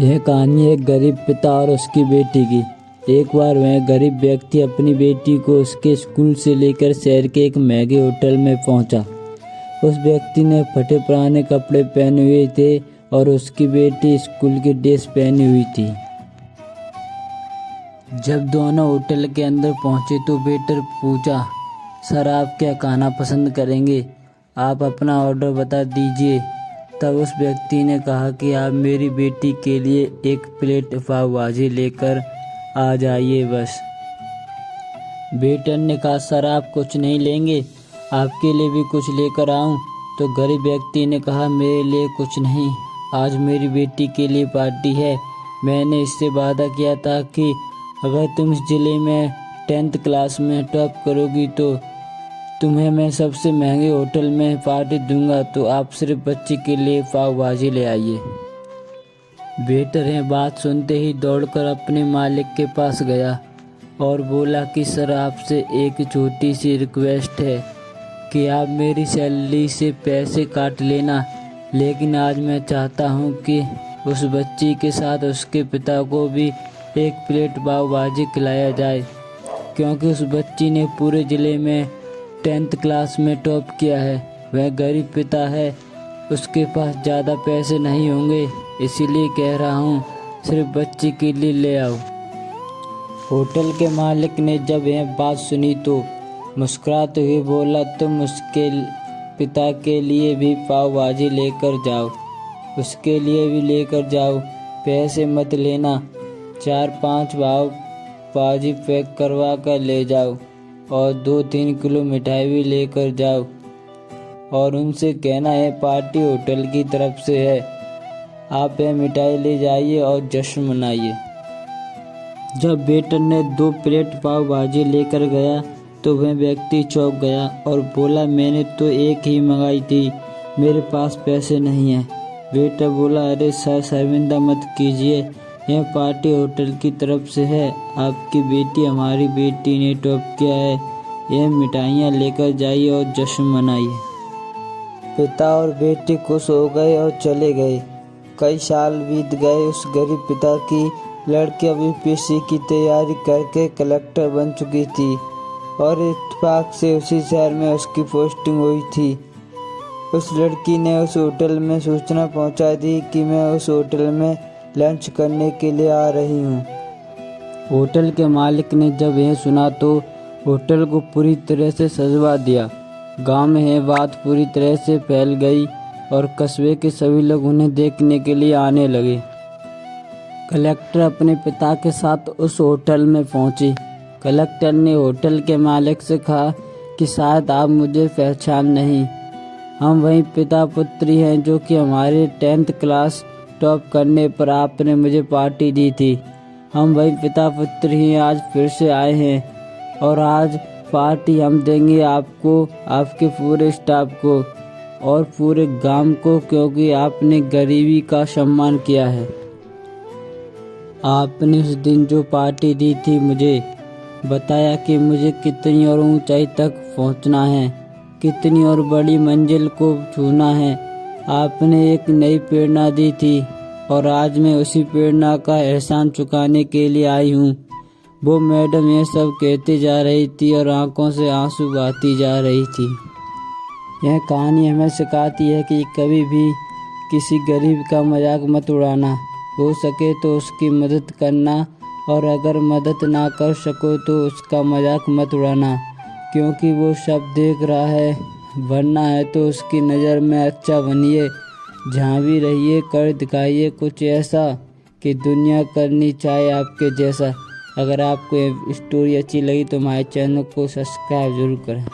यह कहानी है एक गरीब पिता और उसकी बेटी की। एक बार वह गरीब व्यक्ति अपनी बेटी को उसके स्कूल से लेकर शहर के एक महंगे होटल में पहुंचा। उस व्यक्ति ने फटे पुराने कपड़े पहने हुए थे और उसकी बेटी स्कूल की ड्रेस पहनी हुई थी। जब दोनों होटल के अंदर पहुंचे तो वेटर पूछा, सर आप क्या खाना पसंद करेंगे? आप अपना ऑर्डर बता दीजिए। तब उस व्यक्ति ने कहा कि आप मेरी बेटी के लिए एक प्लेट पाव भाजी लेकर आ जाइए बस। वेटर ने कहा, सर आप कुछ नहीं लेंगे, आपके लिए भी कुछ लेकर आऊं? तो गरीब व्यक्ति ने कहा, मेरे लिए कुछ नहीं, आज मेरी बेटी के लिए पार्टी है। मैंने इससे वादा किया था कि अगर तुम इस जिले में 10th क्लास में टॉप करोगी तो तुम्हें मैं सबसे महंगे होटल में पार्टी दूंगा, तो आप सिर्फ बच्चे के लिए पाव भाजी ले आइए। वेटर यह बात सुनते ही दौड़कर अपने मालिक के पास गया और बोला कि सर आपसे एक छोटी सी रिक्वेस्ट है कि आप मेरी सैलरी से पैसे काट लेना, लेकिन आज मैं चाहता हूं कि उस बच्ची के साथ उसके पिता को भी एक प्लेट पाव भाजी खिलाया जाए, क्योंकि उस बच्ची ने पूरे ज़िले में 10th क्लास में टॉप किया है। वह गरीब पिता है, उसके पास ज़्यादा पैसे नहीं होंगे, इसीलिए कह रहा हूँ सिर्फ बच्ची के लिए ले आओ। होटल के मालिक ने जब यह बात सुनी तो मुस्कुराते हुए बोला, तुम उसके पिता के लिए भी पाव भाजी लेकर जाओ, उसके लिए भी लेकर जाओ, पैसे मत लेना, 4-5 पाव भाजी पैक करवा कर ले जाओ और 2-3 किलो मिठाई भी लेकर जाओ और उनसे कहना है पार्टी होटल की तरफ से है, आप यह मिठाई ले जाइए और जश्न मनाइए। जब वेटर ने 2 प्लेट पाव भाजी लेकर गया तो वह व्यक्ति चौंक गया और बोला, मैंने तो एक ही मंगाई थी, मेरे पास पैसे नहीं हैं। वेटर बोला, अरे सर शर्मिंदा मत कीजिए, यह पार्टी होटल की तरफ से है, आपकी बेटी हमारी बेटी ने टॉप किया है, यह मिठाइयाँ लेकर जाइए और जश्न मनाइए। पिता और बेटी खुश हो गए और चले गए। कई साल बीत गए। उस गरीब पिता की लड़की अभी यूपीएससी की तैयारी करके कलेक्टर बन चुकी थी और इत्तेफाक से उसी शहर में उसकी पोस्टिंग हुई थी। उस लड़की ने उस होटल में सूचना पहुंचा दी कि मैं उस होटल में लंच करने के लिए आ रही हूँ। होटल के मालिक ने जब यह सुना तो होटल को पूरी तरह से सजवा दिया। गांव में यह बात पूरी तरह से फैल गई और कस्बे के सभी लोग उन्हें देखने के लिए आने लगे। कलेक्टर अपने पिता के साथ उस होटल में पहुंची। कलेक्टर ने होटल के मालिक से कहा कि शायद आप मुझे पहचान नहीं, हम वही पिता पुत्री हैं जो कि हमारे 10th क्लास टॉप करने पर आपने मुझे पार्टी दी थी। हम वही पिता पुत्र ही आज फिर से आए हैं और आज पार्टी हम देंगे आपको, आपके पूरे स्टाफ को और पूरे गांव को, क्योंकि आपने गरीबी का सम्मान किया है। आपने उस दिन जो पार्टी दी थी, मुझे बताया कि मुझे कितनी और ऊंचाई तक पहुंचना है, कितनी और बड़ी मंजिल को छूना है। आपने एक नई प्रेरणा दी थी और आज मैं उसी प्रेरणा का एहसान चुकाने के लिए आई हूँ। वो मैडम ये सब कहती जा रही थी और आंखों से आंसू बहाती जा रही थी। यह कहानी हमें सिखाती है कि कभी भी किसी गरीब का मजाक मत उड़ाना, हो सके तो उसकी मदद करना और अगर मदद ना कर सको तो उसका मजाक मत उड़ाना, क्योंकि वो सब देख रहा है। बनना है तो उसकी नज़र में अच्छा बनिए, जहाँ भी रहिए कर दिखाइए कुछ ऐसा कि दुनिया करनी चाहे आपके जैसा। अगर आपको ये स्टोरी अच्छी लगी तो हमारे चैनल को सब्सक्राइब जरूर करें।